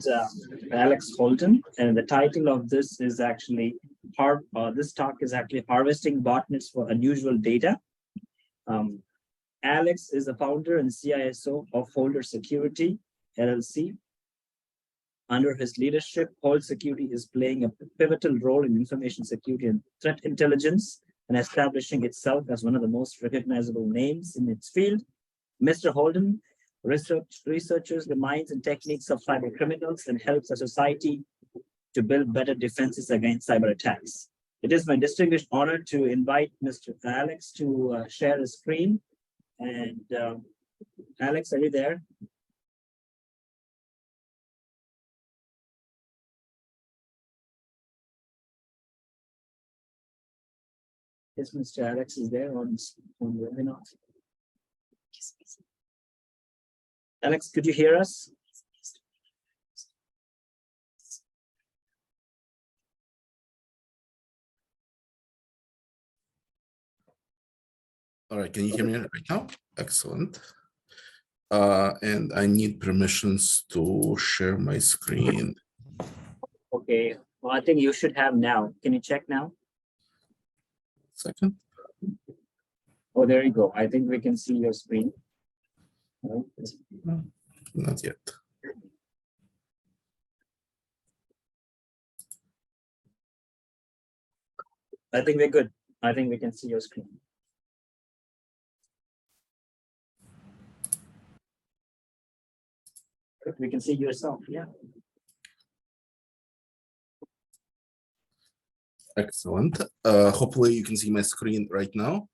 uh, Alex Holden, and the title of this is actually this talk is actually harvesting botnets for unusual data. Um, Alex is the founder and CISO of Holder Security LLC. Under his leadership, Hold Security is playing a pivotal role in information security and threat intelligence and establishing itself as one of the most recognizable names in its field. Mr. Holden researches the minds and techniques of cyber criminals and helps a society to build better defenses against cyber attacks. It is my distinguished honor to invite Mr. Alex to share his screen. And Alex, are you there? Yes, Mr. Alex is there on the webinar. Alex, could you hear us? All right, can you hear me right now? Excellent. And I need permissions to share my screen. Okay, well, I think you should have now. Can you check now? Second. Oh, there you go. I think we can see your screen. Not yet. I think we're good. I think we can see your screen. We can see yourself, yeah. Excellent. Hopefully you can see my screen right now.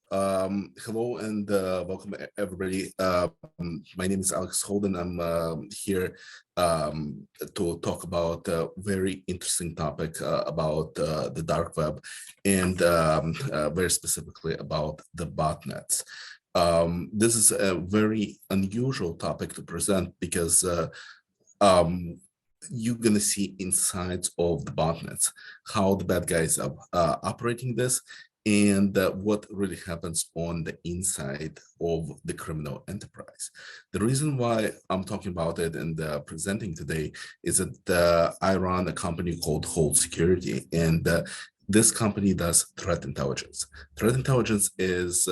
Hello and welcome everybody. My name is Alex Holden. I'm here to talk about a very interesting topic about the dark web and very specifically about the botnets. This is a very unusual topic to present because you're going to see insides of the botnets, how the bad guys are operating this, and what really happens on the inside of the criminal enterprise. The reason why I'm talking about it and presenting today is that I run a company called Hold Security, and this company does threat intelligence. Threat intelligence is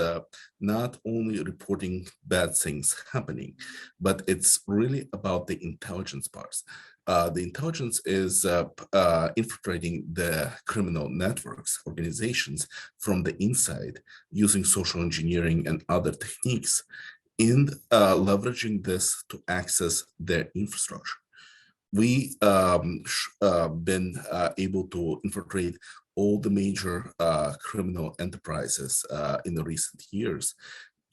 not only reporting bad things happening, but it's really about the intelligence parts. The intelligence is infiltrating the criminal networks, organizations from the inside using social engineering and other techniques, and leveraging this to access their infrastructure. We been able to infiltrate all the major criminal enterprises in the recent years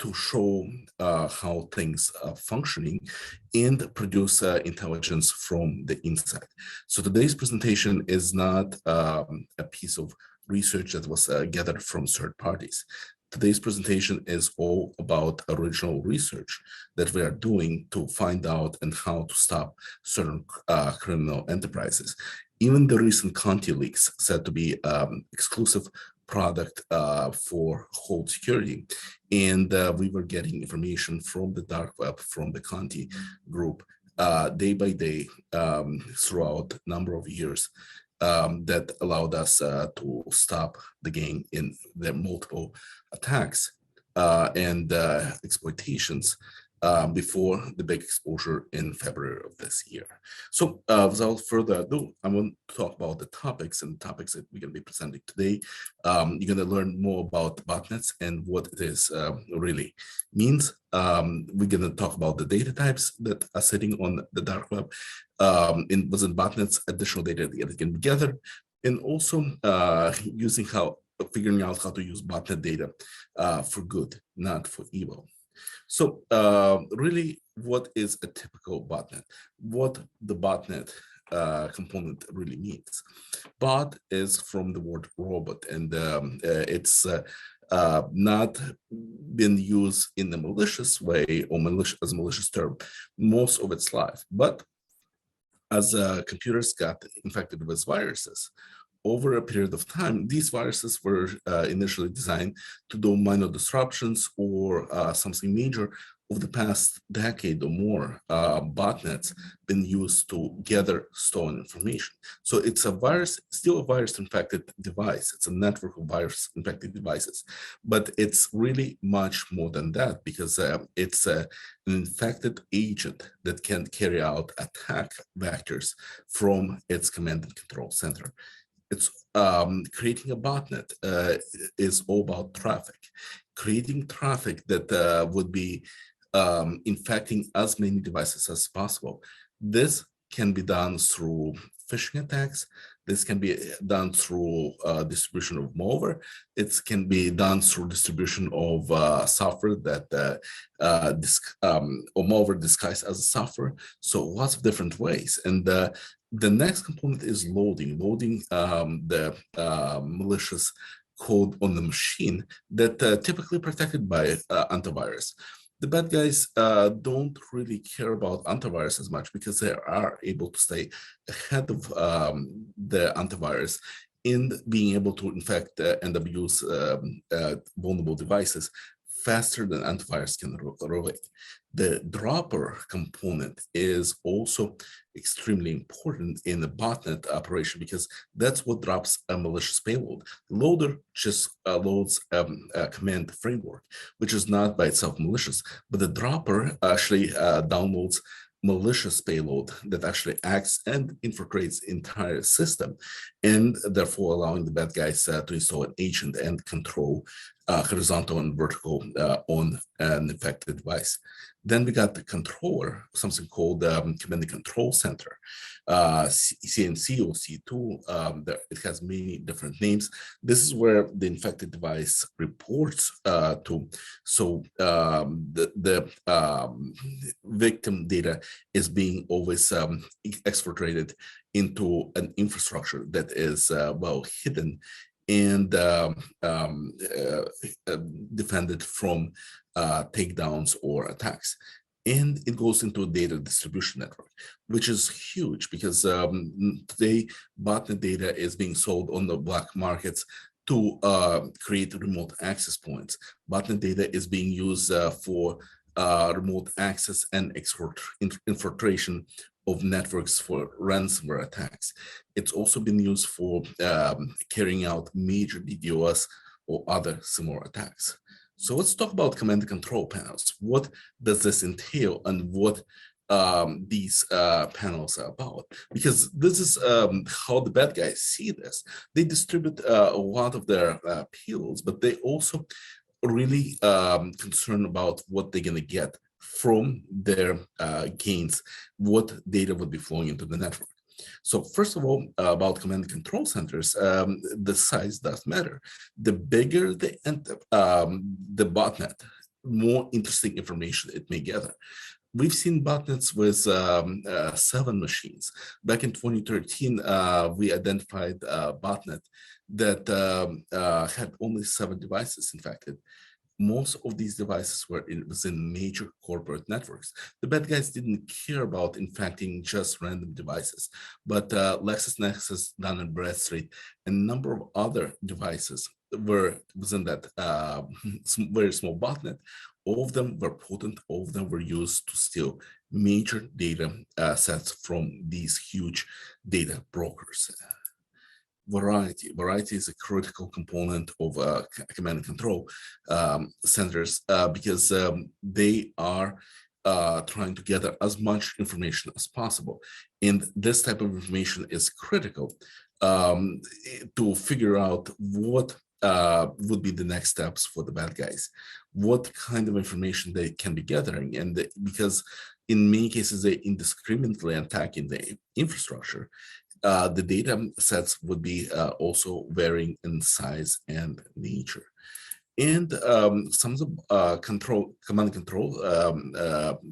to show how things are functioning and produce intelligence from the inside. So today's presentation is not a piece of research that was gathered from third parties. Today's presentation is all about original research that we are doing to find out and how to stop certain criminal enterprises. Even the recent Conti leaks said to be exclusive product for Hold Security. And we were getting information from the dark web, from the Conti group, day by day throughout a number of years that allowed us to stop the gang in their multiple attacks and exploitations before the big exposure in February of this year. So without further ado, I'm going to talk about the topics that we're going to be presenting today. You're going to learn more about botnets and what it is really means. We're going to talk about the data types that are sitting on the dark web. Within botnets, additional data that can be gathered, and also figuring out how to use botnet data for good, not for evil. So really, what is a typical botnet? What the botnet component really means? Bot is from the word robot, and it's not been used in a malicious way or as a malicious term most of its life. But as computers got infected with viruses, over a period of time, these viruses were initially designed to do minor disruptions or something major over the past decade or more, botnets been used to gather stolen information. So it's a virus, still a virus-infected device. It's a network of virus-infected devices, but it's really much more than that because it's an infected agent that can carry out attack vectors from its command and control center. It's creating a botnet is all about traffic, creating traffic that would be infecting as many devices as possible. This can be done through phishing attacks. This can be done through distribution of malware. It can be done through distribution of software that or malware disguised as a software. So lots of different ways. And the next component is loading the malicious code on the machine that typically protected by antivirus. The bad guys don't really care about antivirus as much because they are able to stay ahead of the antivirus in being able to infect and abuse vulnerable devices faster than antivirus can relate. The dropper component is also extremely important in the botnet operation because that's what drops a malicious payload. The loader just loads a command framework, which is not by itself malicious, but the dropper actually downloads malicious payload that actually acts and infiltrates the entire system, and therefore allowing the bad guys to install an agent and control horizontal and vertical on an infected device. Then we got the controller, something called command and control center, CNC or C2. It has many different names. This is where the infected device reports to. So the victim data is being always exfiltrated into an infrastructure that is well hidden and defended from takedowns or attacks. And it goes into a data distribution network, which is huge because today botnet data is being sold on the black markets to create remote access points. Botnet data is being used for remote access and infiltration of networks for ransomware attacks. It's also been used for carrying out major DDoS or other similar attacks. So let's talk about command and control panels. What does this entail and what these panels are about? Because this is how the bad guys see this. They distribute a lot of their payloads, but they also really concerned about what they're going to get from their gains, what data would be flowing into the network. So first of all, about command and control centers, the size does matter. The bigger the botnet, more interesting information it may gather. We've seen botnets with 7 machines. Back in 2013, we identified a botnet that had only 7 devices infected. Most of these devices were within major corporate networks. The bad guys didn't care about infecting just random devices, but LexisNexis, Dun & Bradstreet, and a number of other devices were within that very small botnet. All of them were potent, all of them were used to steal major data sets from these huge data brokers. Variety is a critical component of command and control centers because they are trying to gather as much information as possible. And this type of information is critical to figure out what would be the next steps for the bad guys, what kind of information they can be gathering. And because in many cases, they indiscriminately attacking the infrastructure, the data sets would be also varying in size and nature. And some of the command and control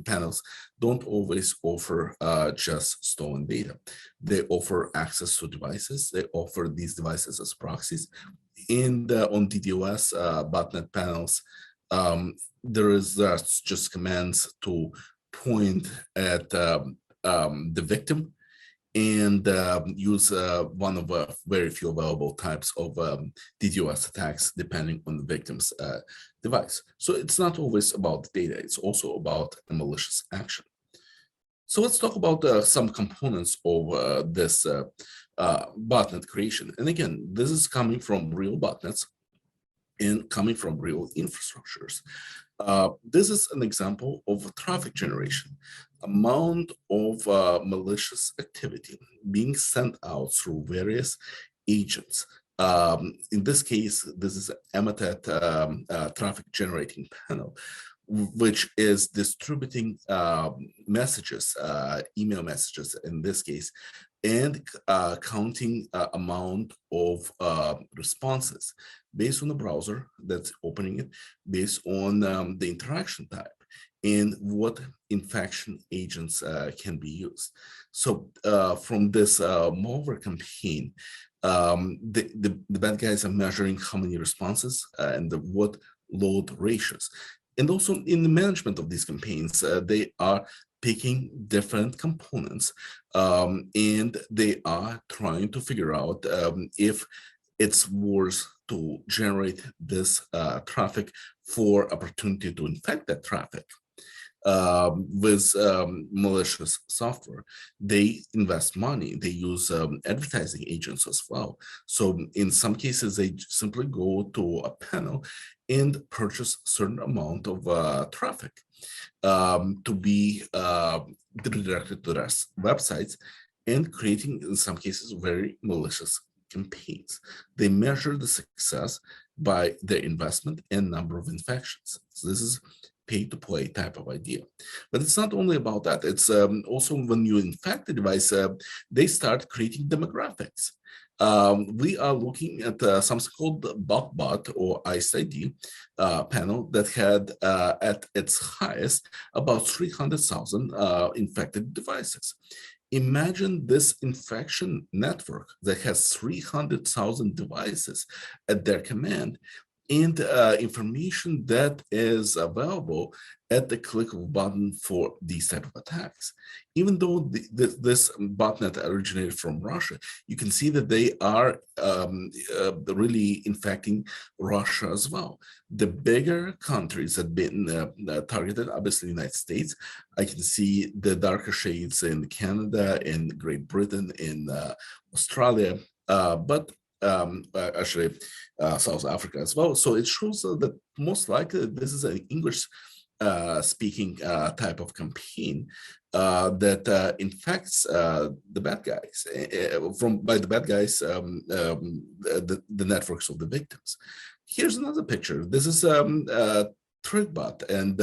panels don't always offer just stolen data. They offer access to devices. They offer these devices as proxies. And on DDoS botnet panels, there is just commands to point at the victim and use one of very few available types of DDoS attacks, depending on the victim's device. So it's not always about the data, it's also about a malicious action. So let's talk about some components of this botnet creation. And again, this is coming from real botnets and coming from real infrastructures. This is an example of traffic generation, amount of malicious activity being sent out through various agents. In this case, this is Ematet traffic generating panel, which is distributing messages, email messages in this case, and counting amount of responses based on the browser that's opening it, based on the interaction type and what infection agents can be used. So from this malware campaign, the bad guys are measuring how many responses and what load ratios. And also in the management of these campaigns, they are picking different components and they are trying to figure out if it's worth to generate this traffic for opportunity to infect that traffic with malicious software. They invest money, they use advertising agents as well. So in some cases, they simply go to a panel and purchase a certain amount of traffic to be redirected to their websites and creating, in some cases, very malicious campaigns. They measure the success by their investment and number of infections. So this is pay-to-play type of idea. But it's not only about that. It's also when you infect the device, they start creating demographics. We are looking at something called Botbot or ICE-ID panel that had at its highest about 300,000 infected devices. Imagine this infection network that has 300,000 devices at their command and information that is available at the click of a button for these type of attacks. Even though this botnet originated from Russia, you can see that they are really infecting Russia as well. The bigger countries that have been targeted, obviously the United States. I can see the darker shades in Canada, in Great Britain, in Australia, but actually South Africa as well. So it shows that most likely this is an English speaking type of campaign that infects the bad guys by the bad guys, the networks of the victims. Here's another picture. This is TrickBot, and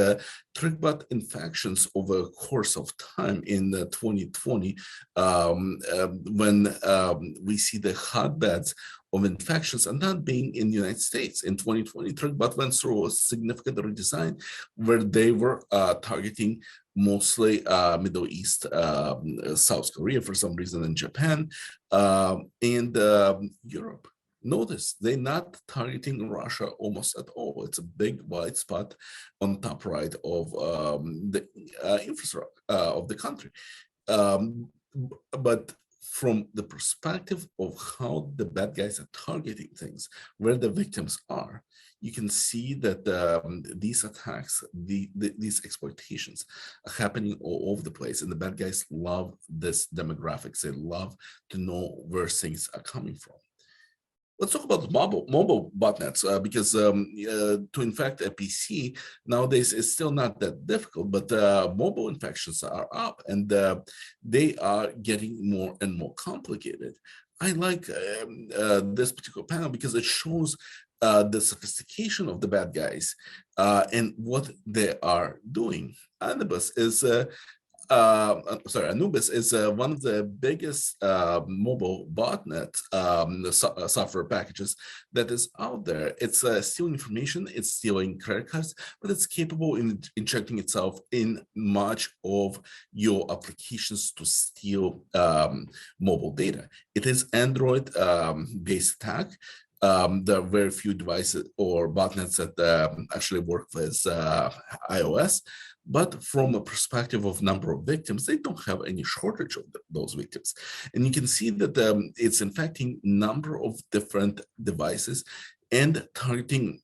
TrickBot infections over a course of time in 2020, when we see the hotbeds of infections are not being in the United States. In 2020, TrickBot went through a significant redesign where they were targeting mostly Middle East, South Korea for some reason, and Japan, and Europe. Notice they're not targeting Russia almost at all. It's a big white spot on top right of the infrastructure of the country. But from the perspective of how the bad guys are targeting things, where the victims are, you can see that these attacks, these exploitations are happening all over the place. And the bad guys love this demographics. They love to know where things are coming from. Let's talk about mobile botnets, because to infect a PC nowadays is still not that difficult, but mobile infections are up and they are getting more and more complicated. I like this particular panel because it shows the sophistication of the bad guys and what they are doing. Anubis is one of the biggest mobile botnet software packages that is out there. It's stealing information, it's stealing credit cards, but it's capable in injecting itself in much of your applications to steal mobile data. It is Android based attack. There are very few devices or botnets that actually work with iOS. But from a perspective of number of victims, they don't have any shortage of those victims. And you can see that it's infecting number of different devices and targeting,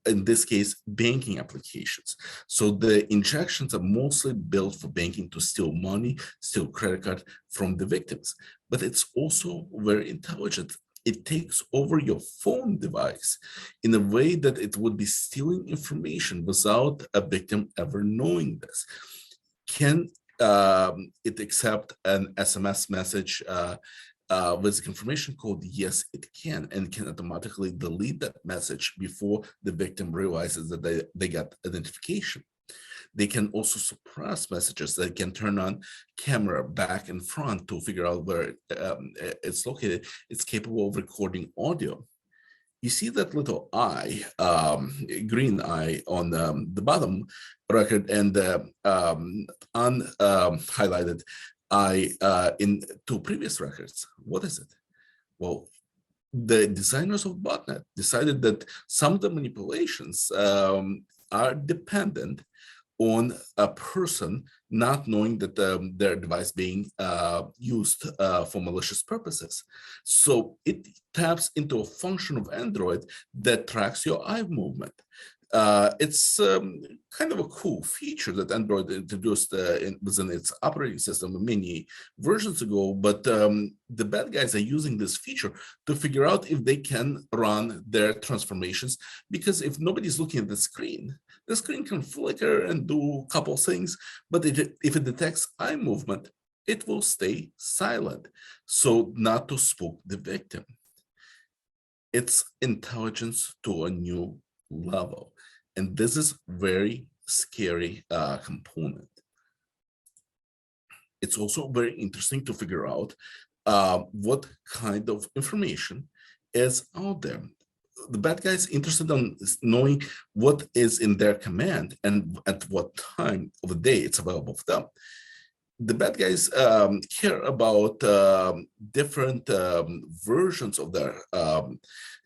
in this case, banking applications. So the injections are mostly built for banking to steal money, steal credit card from the victims. But it's also very intelligent. It takes over your phone device in a way that it would be stealing information without a victim ever knowing this. Can it accept an SMS message with confirmation code? Yes, it can, and can automatically delete that message before the victim realizes that they got identification. They can also suppress messages. They can turn on camera back and front to figure out where it's located. It's capable of recording audio. You see that little eye, green eye on the bottom record, and the unhighlighted eye in two previous records. What is it? Well, the designers of botnet decided that some of the manipulations are dependent on a person not knowing that their device being used for malicious purposes. So it taps into a function of Android that tracks your eye movement. It's kind of a cool feature that Android introduced within its operating system many versions ago, but the bad guys are using this feature to figure out if they can run their transformations, because if nobody's looking at the screen can flicker and do a couple things, but if it detects eye movement, it will stay silent, so not to spook the victim. It's intelligence to a new level. And this is very scary component. It's also very interesting to figure out what kind of information is out there. The bad guys interested in knowing what is in their command and at what time of the day it's available for them. The bad guys care about different versions of their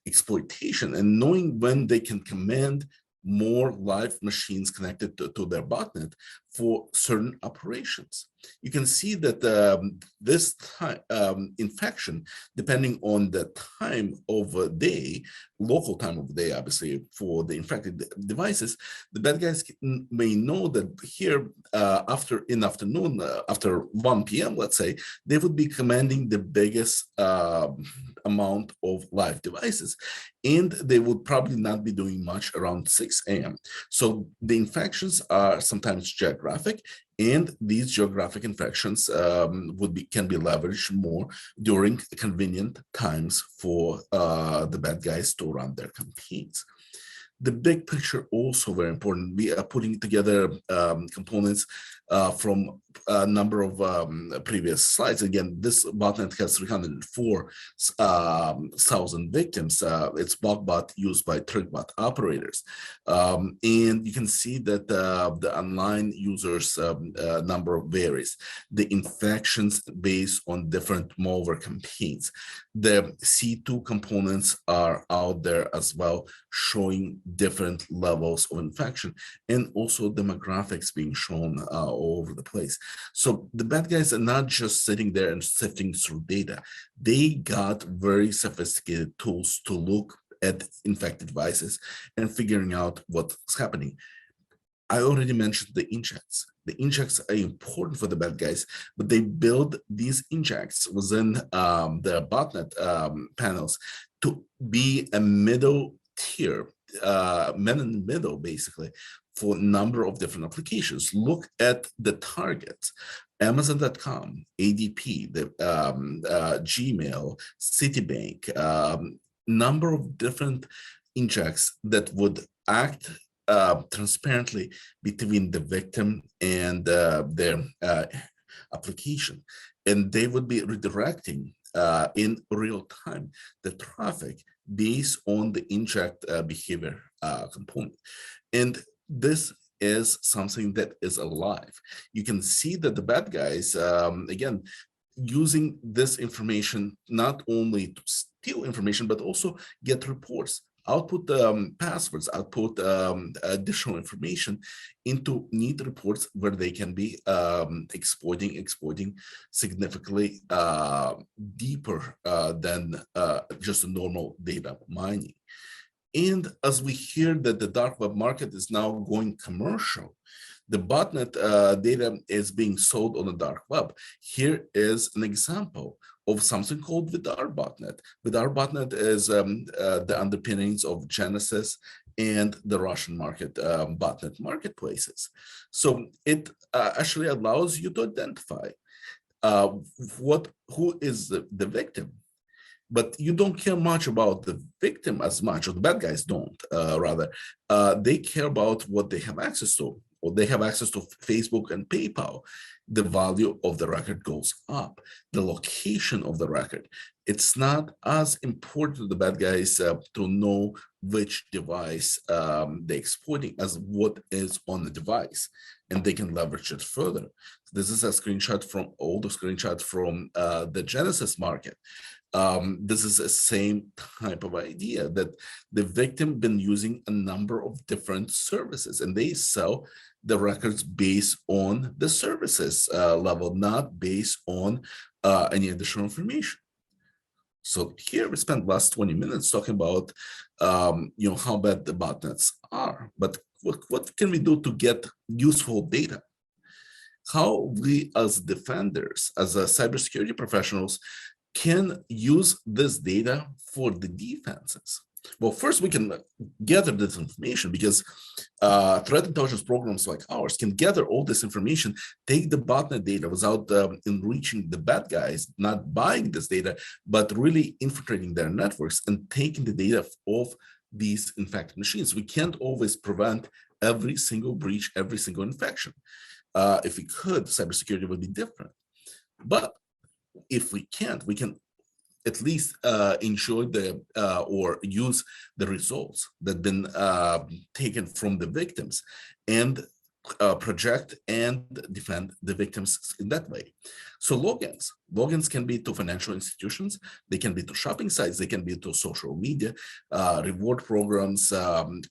exploitation and knowing when they can command more live machines connected to their botnet for certain operations. You can see that this infection, depending on the time of day, local time of day, obviously, for the infected devices, the bad guys may know that here in afternoon, after 1 p.m., let's say, they would be commanding the biggest amount of live devices. And they would probably not be doing much around 6 a.m. So the infections are sometimes geographic, and these geographic infections can be leveraged more during convenient times for the bad guys to run their campaigns. The big picture also very important. We are putting together components from a number of previous slides. Again, this botnet has 304,000 victims. It's blockbot used by trickbot operators. And you can see that the online users number varies. The infections based on different malware campaigns. The C2 components are out there as well, showing different levels of infection and also demographics being shown all over the place. So the bad guys are not just sitting there and sifting through data. They got very sophisticated tools to look at infected devices and figuring out what's happening. I already mentioned the injects. The injects are important for the bad guys, but they build these injects within the botnet panels to be a middle tier, men in the middle, basically, for a number of different applications. Look at the targets: Amazon.com, ADP, the Gmail, Citibank, number of different injects that would act transparently between the victim and their application. And they would be redirecting in real time the traffic based on the inject behavior component. And this is something that is alive. You can see that the bad guys, again, using this information not only to steal information, but also get reports, output passwords, output additional information into neat reports where they can be exploiting significantly deeper than just a normal data mining. And as we hear that the dark web market is now going commercial, the botnet data is being sold on the dark web. Here is an example of something called Vidar botnet. Vidar botnet is the underpinnings of Genesis and the Russian market botnet marketplaces. So it actually allows you to identify who is the victim. But you don't care much about the victim as much, or the bad guys don't, rather. They care about what they have access to, or they have access to Facebook and PayPal. The value of the record goes up, the location of the record. It's not as important to the bad guys to know which device they're exploiting as what is on the device, and they can leverage it further. This is a screenshot from older screenshot from the Genesis market. This is the same type of idea that the victim been using a number of different services, and they sell the records based on the services level, not based on any additional information. So here we spent last 20 minutes talking about how bad the botnets are, but what can we do to get useful data? How we as defenders, as cybersecurity professionals, can use this data for the defenses? Well, first we can gather this information because threat intelligence programs like ours can gather all this information, take the botnet data without enriching the bad guys, not buying this data, but really infiltrating their networks and taking the data of these infected machines. We can't always prevent every single breach, every single infection. If we could, cybersecurity would be different. But if we can't, we can at least enjoy the or use the results that have been taken from the victims and project and defend the victims in that way. So logins can be to financial institutions, they can be to shopping sites, they can be to social media, reward programs,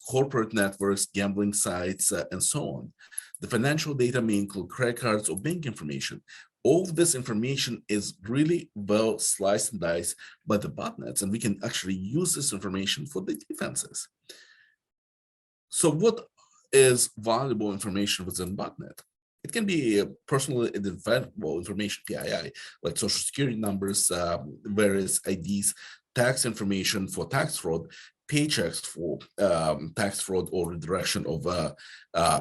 corporate networks, gambling sites, and so on. The financial data may include credit cards or bank information. All of this information is really well sliced and diced by the botnets, and we can actually use this information for the defenses. So what is valuable information within botnet? It can be personally identifiable information, PII, like social security numbers, various IDs, tax information for tax fraud, paychecks for tax fraud or redirection of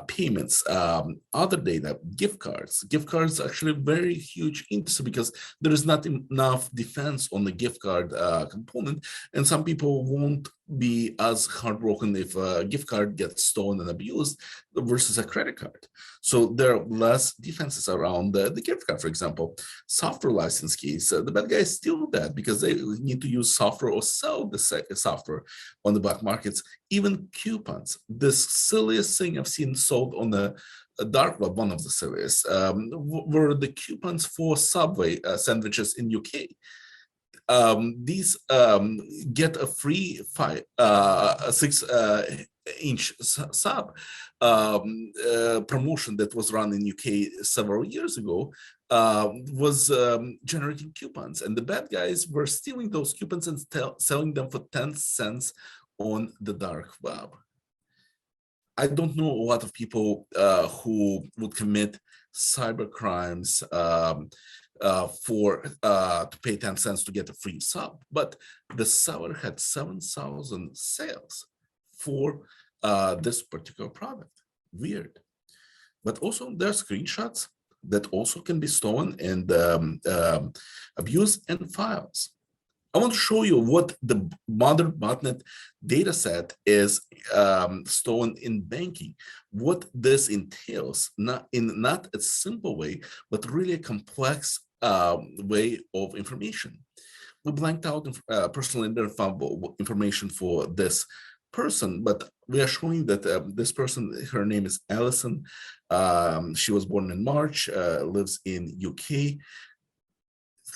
payments, other data, gift cards. Gift cards are actually very huge industry because there is not enough defense on the gift card component, and some people won't be as heartbroken if a gift card gets stolen and abused versus a credit card. So there are less defenses around the gift card. For example, software license keys, the bad guys steal that because they need to use software or sell the software on the black markets. Even coupons, this silliest thing I've seen sold on the dark web, one of the silliest, were the coupons for Subway sandwiches in UK. These get a free 6-inch sub promotion that was run in UK several years ago, was generating coupons, and the bad guys were stealing those coupons and selling them for 10 cents on the dark web. I don't know a lot of people who would commit cyber crimes to pay 10 cents to get a free sub, but the seller had 7,000 sales for this particular product. Weird. But also there are screenshots that also can be stolen and abused, and files. I want to show you what the modern botnet data set is stolen in banking, what this entails, not a simple way, but really a complex way of information. We blanked out personally identifiable information for this person, but we are showing that this person, her name is Alison. She was born in March, lives in UK.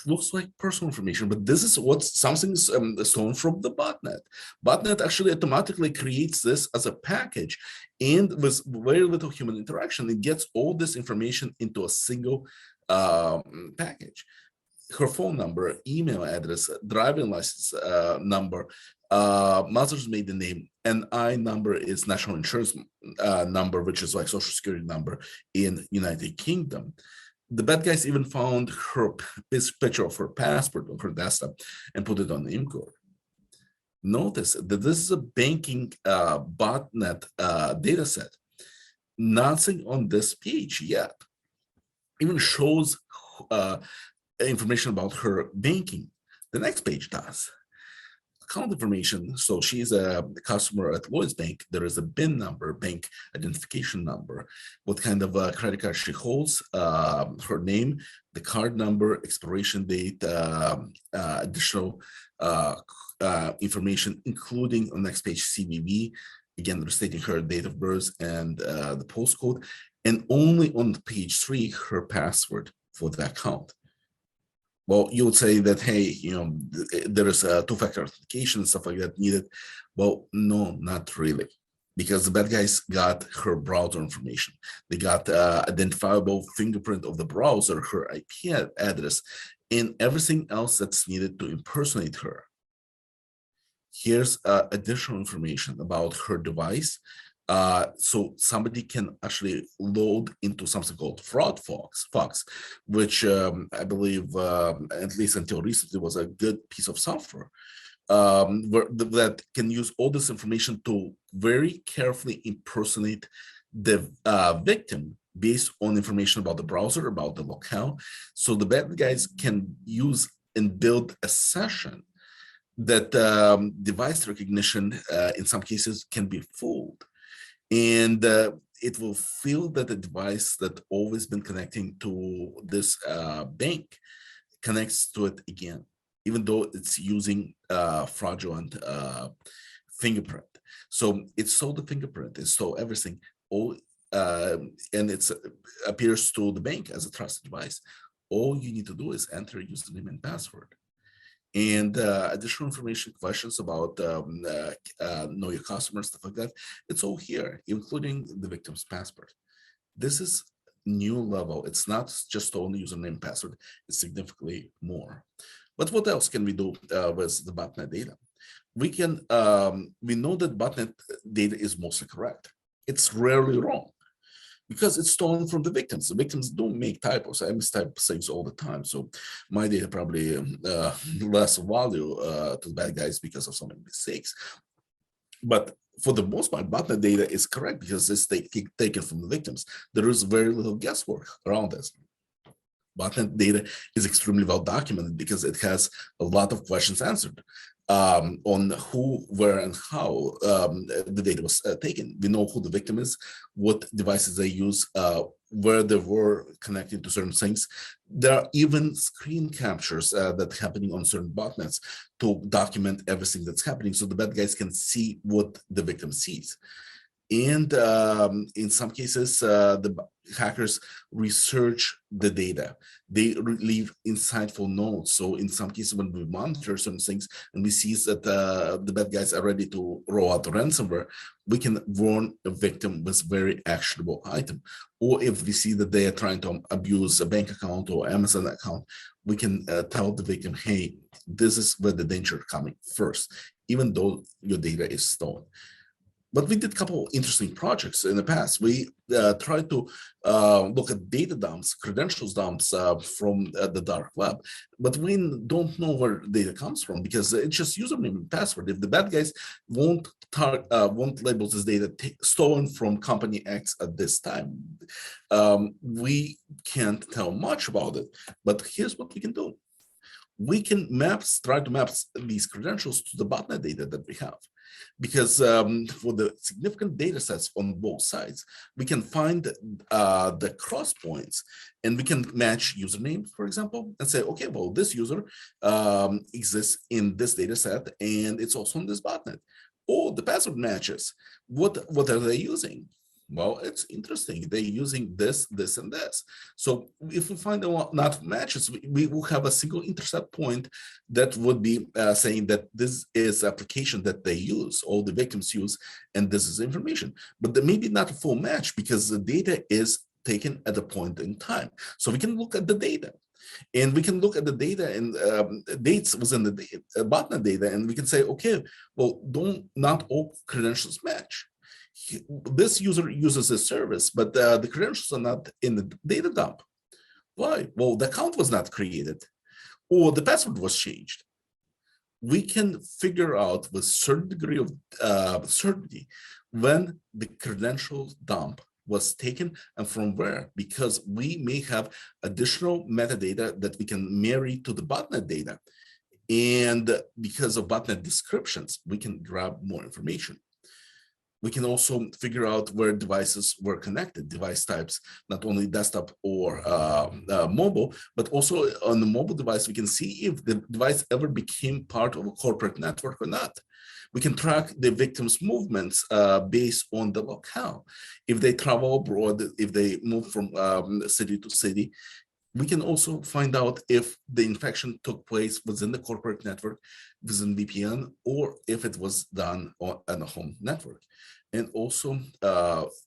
looks like personal information, but this is what something's stolen from the botnet. Botnet actually automatically creates this as a package, and with very little human interaction, it gets all this information into a single package. Her phone number, email address, driving license number, mother's maiden name, NI number is national insurance number, which is like social security number in United Kingdom. The bad guys even found this picture of her passport on her desktop and put it on the IMCOR. Notice that this is a banking botnet data set. Nothing on this page yet even shows information about her banking. The next page does. Account information. So she's a customer at Lloyd's Bank. There is a BIN number, bank identification number, what kind of credit card she holds, her name, the card number, expiration date, additional information, including on the next page CVV. Again, they're stating her date of birth and the postcode, and only on page 3 her password for the account. Well, you would say that, hey, there is a two-factor authentication and stuff like that needed. Well, no, not really, because the bad guys got her browser information. They got identifiable fingerprint of the browser, her IP address, and everything else that's needed to impersonate her. Here's additional information about her device. So somebody can actually load into something called Fox, which I believe, at least until recently, was a good piece of software that can use all this information to very carefully impersonate the victim based on information about the browser, about the locale. So the bad guys can use and build a session that device recognition, in some cases, can be fooled. And it will feel that the device that always been connecting to this bank connects to it again, even though it's using fraudulent fingerprint. So it stole the fingerprint, it stole everything, and it appears to the bank as a trusted device. All you need to do is enter a username and password. And additional information, questions about know your customer, stuff like that. It's all here, including the victim's passport. This is new level. It's not just only username and password. It's significantly more. But what else can we do with the botnet data? We can, we know that botnet data is mostly correct. It's rarely wrong, because it's stolen from the victims. The victims don't make typos. I mistype things all the time. So my data probably less value to the bad guys because of so many mistakes. But for the most part, botnet data is correct because it's taken from the victims. There is very little guesswork around this. Botnet data is extremely well documented because it has a lot of questions answered on who, where, and how the data was taken. We know who the victim is, what devices they use, where they were connected to certain things. There are even screen captures that are happening on certain botnets to document everything that's happening, so the bad guys can see what the victim sees. And in some cases, the hackers research the data. They leave insightful notes. So in some cases, when we monitor some things and we see that the bad guys are ready to roll out the ransomware, we can warn a victim with very actionable item. Or if we see that they are trying to abuse a bank account or Amazon account, we can tell the victim, hey, this is where the danger is coming first, even though your data is stolen. But we did a couple interesting projects in the past. We tried to look at data dumps, credentials dumps from the dark web, but we don't know where data comes from because it's just username and password. If the bad guys won't label this data stolen from company X at this time, we can't tell much about it. But here's what we can do. We can try to map these credentials to the botnet data that we have. Because for the significant data sets on both sides, we can find the cross points and we can match username, for example, and say, okay, well, this user exists in this data set and it's also on this botnet. Or the password matches. What are they using? Well, it's interesting. They're using this, this, and this. So if we find enough matches, we will have a single intercept point that would be saying that this is application that they use, all the victims use, and this is information. But there may be not a full match because the data is taken at a point in time. So we can look at the data. And we can look at the data and dates within the botnet data, and we can say, okay, well, not all credentials match. This user uses a service, but the credentials are not in the data dump. Why? Well, the account was not created, or the password was changed. We can figure out with certain degree of certainty when the credentials dump was taken and from where, because we may have additional metadata that we can marry to the botnet data. And because of botnet descriptions, we can grab more information. We can also figure out where devices were connected, device types, not only desktop or mobile, but also on the mobile device, we can see if the device ever became part of a corporate network or not. We can track the victims' movements based on the locale. If they travel abroad, if they move from city to city, we can also find out if the infection took place within the corporate network, within VPN, or if it was done on a home network. And also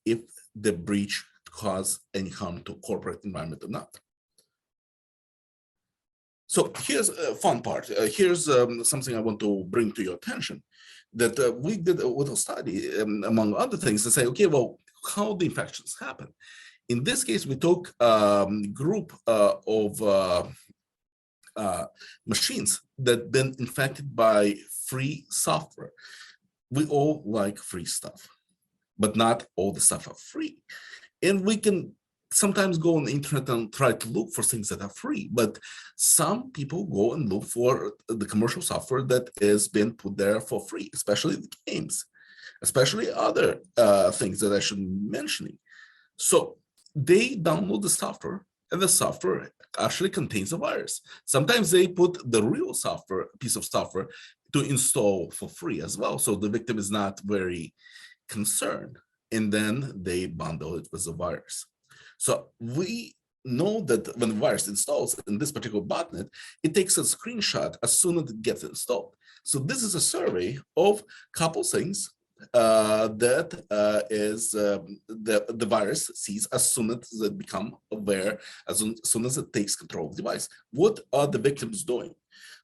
if the breach caused any harm to corporate environment or not. So here's a fun part. Here's something I want to bring to your attention, that we did a little study, among other things, to say, okay, well, how the infections happen. In this case, we took a group of machines that been infected by free software. We all like free stuff, but not all the stuff are free. And we can sometimes go on the internet and try to look for things that are free, but some people go and look for the commercial software that is being put there for free, especially the games, especially other things that I should be mentioning. So they download the software, and the software actually contains a virus. Sometimes they put the real software, piece of software, to install for free as well. So the victim is not very concerned, and then they bundle it with a virus. So we know that when the virus installs in this particular botnet, it takes a screenshot as soon as it gets installed. So this is a survey of a couple things that is the virus sees as soon as it becomes aware, as soon as it takes control of the device. What are the victims doing?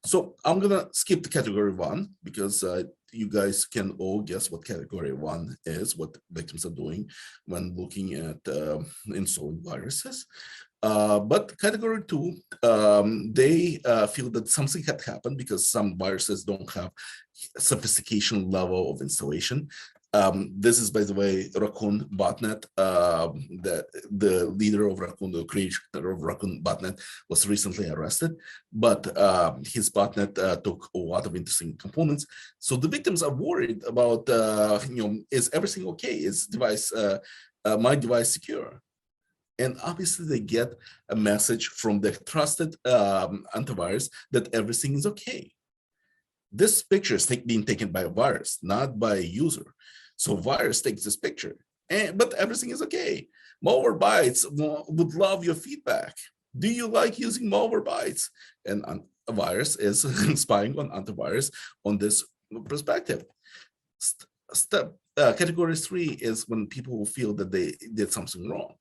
So I'm gonna skip the category 1 because you guys can all guess what category 1 is, what victims are doing when looking at installing viruses. But category 2, they feel that something had happened because some viruses don't have sophistication level of installation. This is, by the way, Raccoon Botnet. The leader of Raccoon, the creator of Raccoon Botnet, was recently arrested, but his botnet took a lot of interesting components. So the victims are worried about, is everything okay? Is my device secure? And obviously they get a message from the trusted antivirus that everything is okay. This picture is being taken by a virus, not by a user. So virus takes this picture, but everything is okay. Malwarebytes would love your feedback. Do you like using Malwarebytes? And a virus is spying on antivirus on this perspective. Category 3 is when people feel that they did something wrong.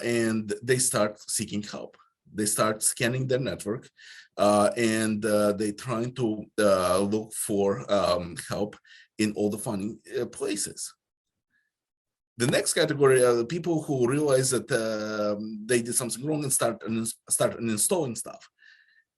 And they start seeking help. They start scanning their network, and they trying to look for help in all the fun places. The next category are the people who realize that they did something wrong and start uninstalling stuff.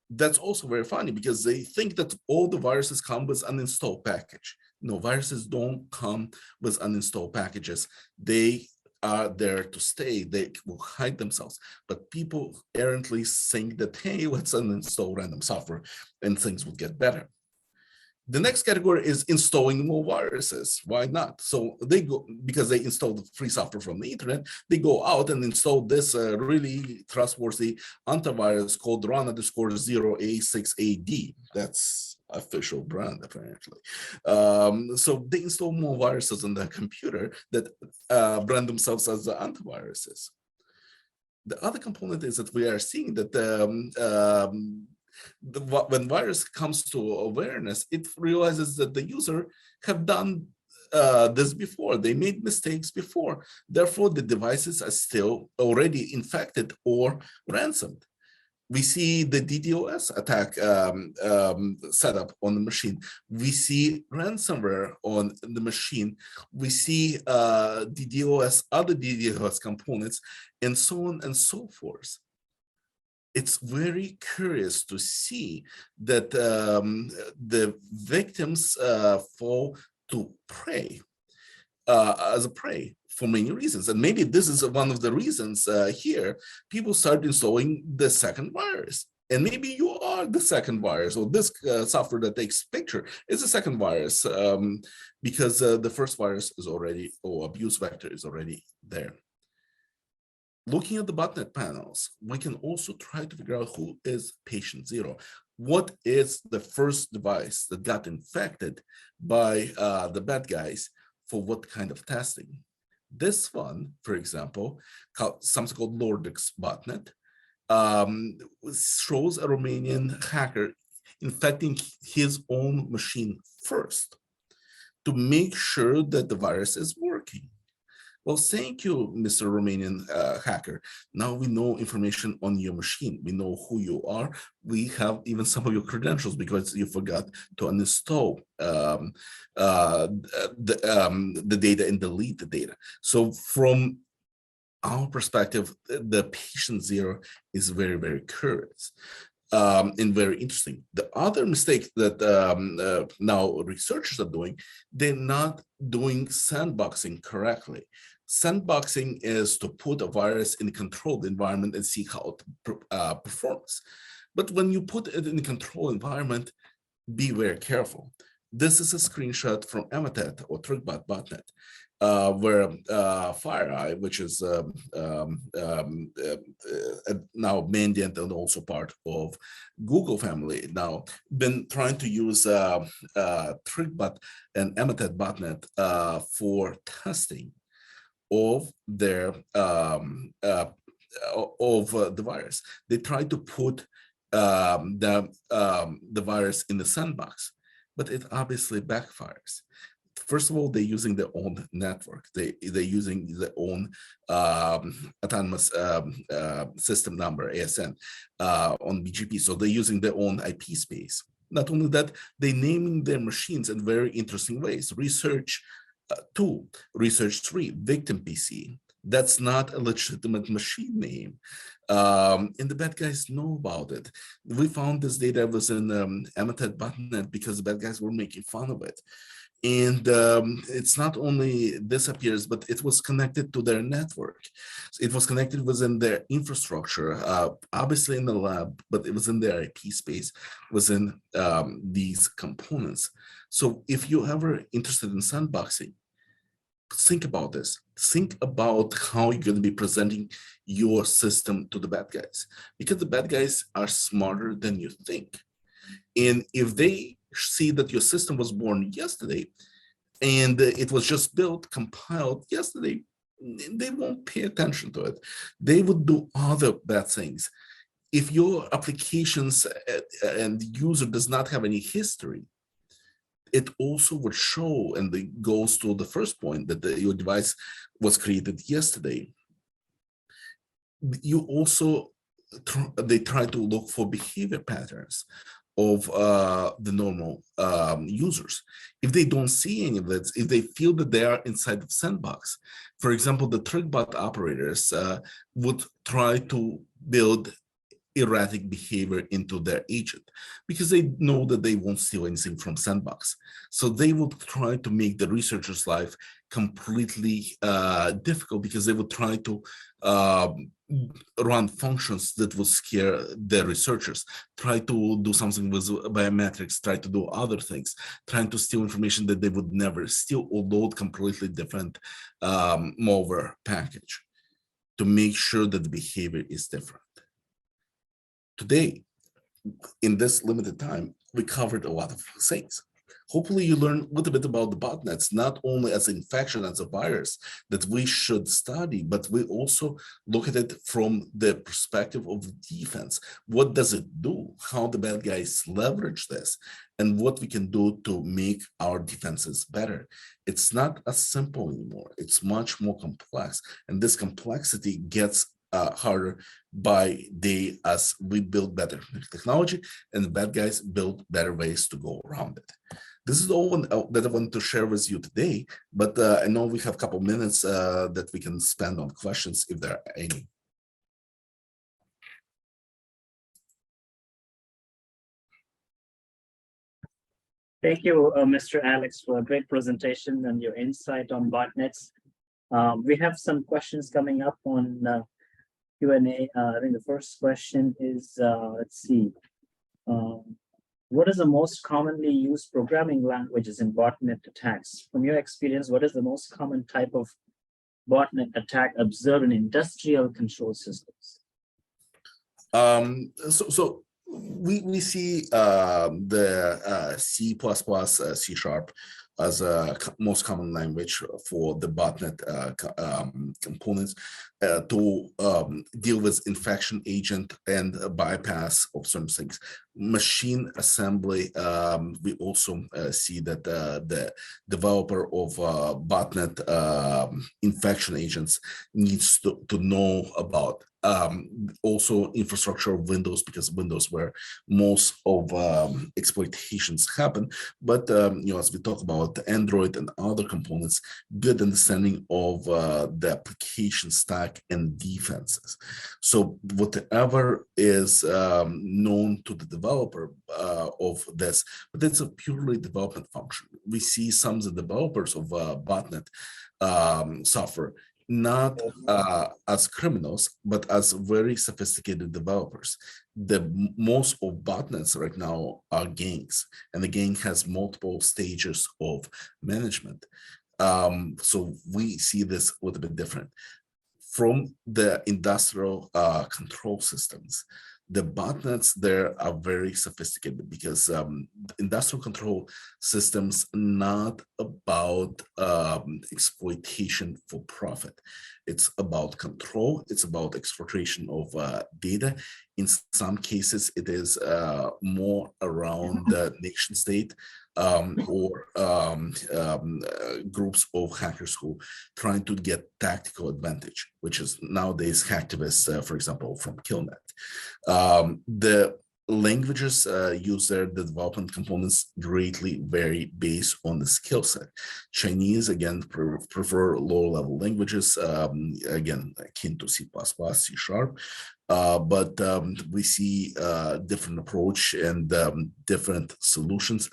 That's also very funny because they think that all the viruses come with an uninstall package. No, viruses don't come with uninstall packages. They are there to stay. They will hide themselves, but people errantly think that, hey, let's uninstall random software and things will get better. The next category is installing more viruses. Why not? So they go, because they installed free software from the internet, they go out and install this really trustworthy antivirus called run_0A6AD. That's official brand, apparently. So they install more viruses on their computer that brand themselves as the antiviruses. The other component is that we are seeing that when virus comes to awareness, it realizes that the user have done this before. They made mistakes before. Therefore, the devices are still already infected or ransomed. We see the DDoS attack setup on the machine. We see ransomware on the machine. We see DDoS, other DDoS components, and so on and so forth. It's very curious to see that the victims fall to prey as a prey for many reasons. And maybe this is one of the reasons here, people start installing the second virus. And maybe you are the second virus, or this software that takes picture is the second virus because the first virus is already, or abuse vector is already there. Looking at the botnet panels, we can also try to figure out who is patient zero. What is the first device that got infected by the bad guys for what kind of testing? This one, for example, something called Lordix botnet, shows a Romanian hacker infecting his own machine first to make sure that the virus is working. Well, thank you, Mr. Romanian hacker. Now we know information on your machine. We know who you are. We have even some of your credentials because you forgot to uninstall the data and delete the data. So from our perspective, the patient zero is very, very curious. And very interesting. The other mistake that now researchers are doing, they're not doing sandboxing correctly. Sandboxing is to put a virus in a controlled environment and see how it performs. But when you put it in a controlled environment, be very careful. This is a screenshot from Ematet or TrickBot botnet, where FireEye, which is now Mandiant and also part of Google family, now been trying to use TrickBot and Ematet botnet for testing of their the virus. They try to put the virus in the sandbox, but it obviously backfires. First of all, they're using their own network. They're using their own autonomous system number, ASN, on BGP. So they're using their own IP space. Not only that, they're naming their machines in very interesting ways. Research 2, Research 3, Victim PC. That's not a legitimate machine name. And the bad guys know about it. We found this data was in Ematet botnet because the bad guys were making fun of it. And it's not only this appears, but it was connected to their network. It was connected within their infrastructure, obviously in the lab, but it was in their IP space, within these components. So if you're ever interested in sandboxing, think about this. Think about how you're going to be presenting your system to the bad guys, because the bad guys are smarter than you think. And if they see that your system was born yesterday and it was just built, compiled yesterday, they won't pay attention to it. They would do other bad things. If your applications and user does not have any history, it also would show, and it goes to the first point, that your device was created yesterday. You also, they try to look for behavior patterns of the normal users. If they don't see any of that, if they feel that they are inside the sandbox, for example, the TrickBot operators would try to build erratic behavior into their agent because they know that they won't steal anything from sandbox. So they will try to make the researcher's life completely difficult, because they will try to run functions that will scare the researchers, try to do something with biometrics, try to do other things, trying to steal information that they would never steal, or load completely different malware package to make sure that the behavior is different. Today, in this limited time, we covered a lot of things. Hopefully you learn a little bit about the botnets, not only as an infection, as a virus that we should study, but we also look at it from the perspective of defense. What does it do? How the bad guys leverage this, and what we can do to make our defenses better. It's not as simple anymore. It's much more complex. And this complexity gets harder by day as we build better technology and the bad guys build better ways to go around it. This is all that I want to share with you today, but I know we have a couple minutes that we can spend on questions if there are any. Thank you, Mr. Alex, for a great presentation and your insight on botnets. We have some questions coming up on Q&A. I think the first question is, let's see. What is the most commonly used programming languages in botnet attacks? From your experience, what is the most common type of botnet attack observed in industrial control systems? So we see the C++, C# as a most common language for the botnet components to deal with infection agent and bypass of certain things. Machine assembly, we also see that the developer of botnet infection agents needs to know about. Also infrastructure of Windows, because Windows where most of exploitations happen. But as we talk about Android and other components, good understanding of the application stack and defenses. So whatever is known to the developer of this, but it's a purely development function. We see some of the developers of botnet software not as criminals, but as very sophisticated developers. Most of botnets right now are gangs, and the gang has multiple stages of management. So we see this a little bit different. From the industrial control systems, the botnets there are very sophisticated because industrial control systems not about exploitation for profit. It's about control. It's about exploitation of data. In some cases, it is more around the nation state or groups of hackers who trying to get tactical advantage, which is nowadays hacktivists, for example, from Killnet. The languages used there, the development components greatly vary based on the skill set. Chinese, again, prefer low-level languages, again, akin to C++, C#. But we see different approach and different solutions.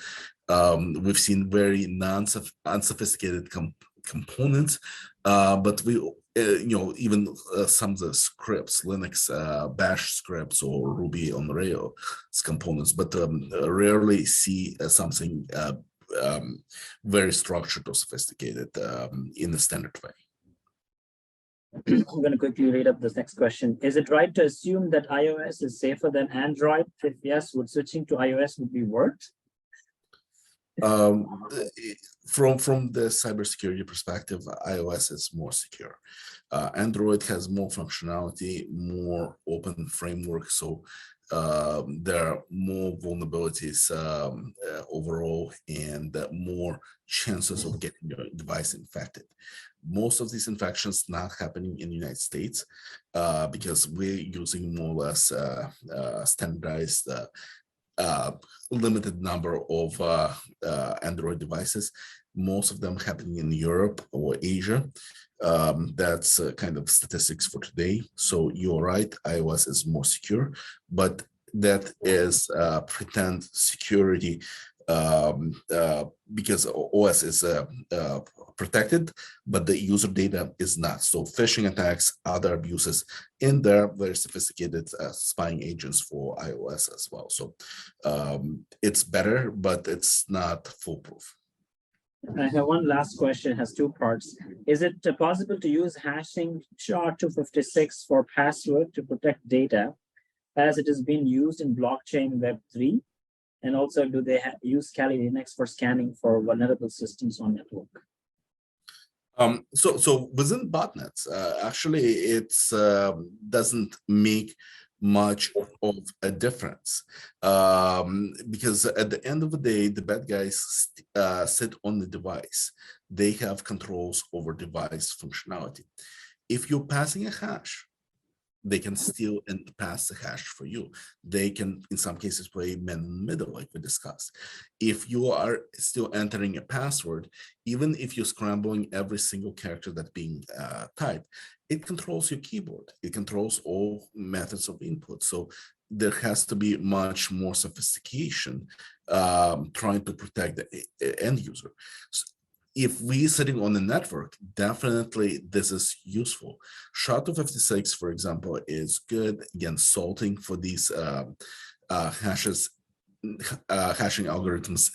We've seen very unsophisticated components, but we even some of the scripts, Linux bash scripts or Ruby on Rails components, but rarely see something very structured or sophisticated in a standard way. I'm going to quickly read up this next question. Is it right to assume that iOS is safer than Android? If yes, would switching to iOS would be worth? From the cybersecurity perspective, iOS is more secure. Android has more functionality, more open framework, so there are more vulnerabilities overall and more chances of getting your device infected. Most of these infections not happening in the United States because we're using more or less standardized limited number of Android devices, most of them happening in Europe or Asia. That's kind of statistics for today. So you're right, iOS is more secure, but that is pretend security because OS is protected, but the user data is not. So phishing attacks, other abuses, and there are very sophisticated spying agents for iOS as well. So it's better, but it's not foolproof. I have one last question, it has two parts. Is it possible to use hashing SHA-256 for password to protect data as it is being used in blockchain Web3? And also, do they use Kali Linux for scanning for vulnerable systems on network? So within botnets, actually, it's doesn't make much of a difference because at the end of the day, the bad guys sit on the device. They have controls over device functionality. If you're passing a hash, they can steal and pass the hash for you. They can, in some cases, play man in the middle, like we discussed. If you are still entering a password, even if you're scrambling every single character that's being typed, it controls your keyboard. It controls all methods of input. So there has to be much more sophistication trying to protect the end user. So if we're sitting on the network, definitely this is useful. SHA-256, for example, is good against salting for these hashes. Hashing algorithms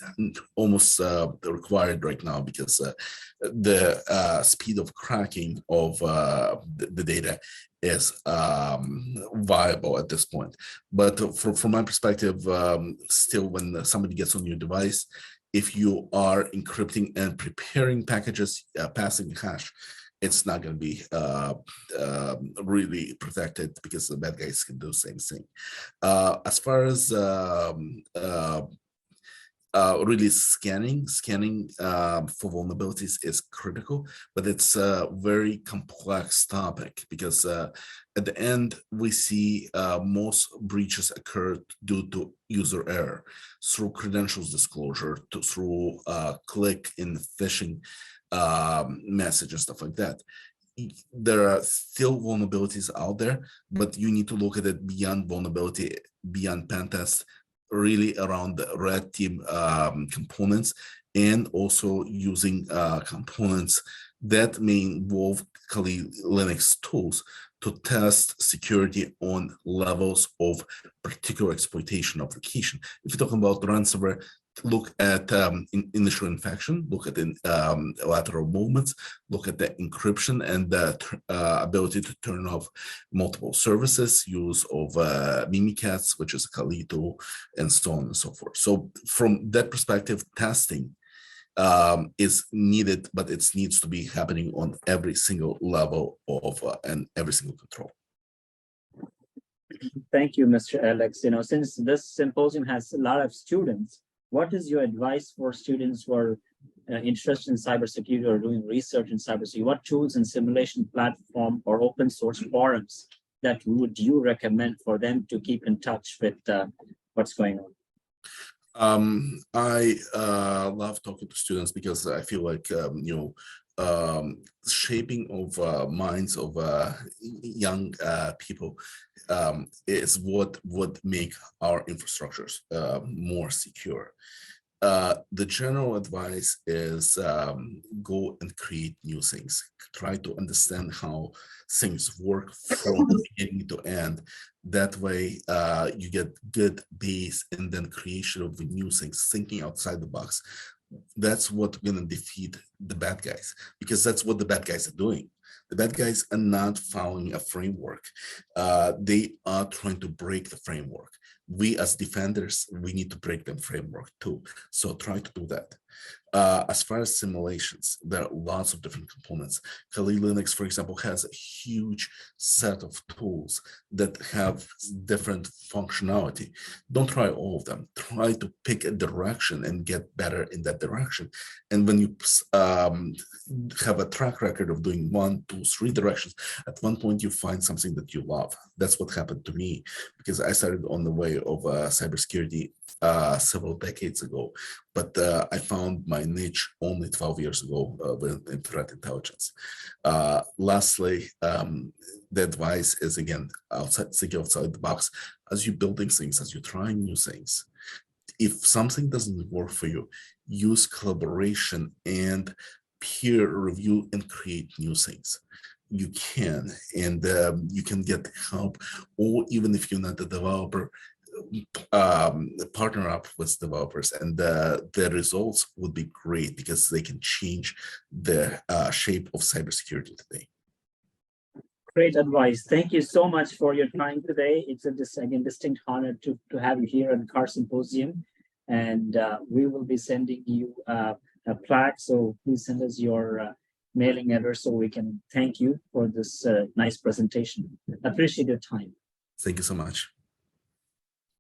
almost required right now because the speed of cracking of the data is viable at this point. But from my perspective, still when somebody gets on your device, if you are encrypting and preparing packages, passing hash, it's not going to be really protected because the bad guys can do the same thing. As far as really scanning for vulnerabilities is critical, but it's a very complex topic because at the end we see most breaches occur due to user error, through credentials disclosure, through click in phishing message and stuff like that. There are still vulnerabilities out there, but you need to look at it beyond vulnerability, beyond pen test, really around the red team components, and also using components that may involve Kali Linux tools to test security on levels of particular exploitation application. If you're talking about ransomware, look at initial infection, look at lateral movements, look at the encryption and the ability to turn off multiple services, use of Mimikatz, which is a Kali tool, and so on and so forth. So from that perspective, testing is needed, but it needs to be happening on every single level of and every single control. Thank you, Mr. Alex. Since this symposium has a lot of students, what is your advice for students who are interested in cybersecurity or doing research in cybersecurity? What tools and simulation platform or open source forums that would you recommend for them to keep in touch with what's going on? I love talking to students because I feel like shaping of minds of young people is what would make our infrastructures more secure. The general advice is go and create new things. Try to understand how things work from beginning to end. That way you get good base and then creation of new things, thinking outside the box. That's what's going to defeat the bad guys, because that's what the bad guys are doing. The bad guys are not following a framework. They are trying to break the framework. We as defenders, we need to break the framework too. So try to do that. As far as simulations, there are lots of different components. Kali Linux, for example, has a huge set of tools that have different functionality. Don't try all of them. Try to pick a direction and get better in that direction. And when you have a track record of doing 1, 2, 3 directions, at one point you find something that you love. That's what happened to me, because I started on the way of cybersecurity several decades ago, but I found my niche only 12 years ago with threat intelligence. Lastly, the advice is, again, thinking outside the box. As you're building things, as you're trying new things, if something doesn't work for you, use collaboration and peer review and create new things. You can, and you can get help, or even if you're not a developer, partner up with developers, and the results would be great because they can change the shape of cybersecurity today. Great advice. Thank you so much for your time today. It's a again distinct honor to have you here on CARS Symposium. and we will be sending you a plaque. So please send us your mailing address so we can thank you for this nice presentation. Appreciate your time. Thank you so much.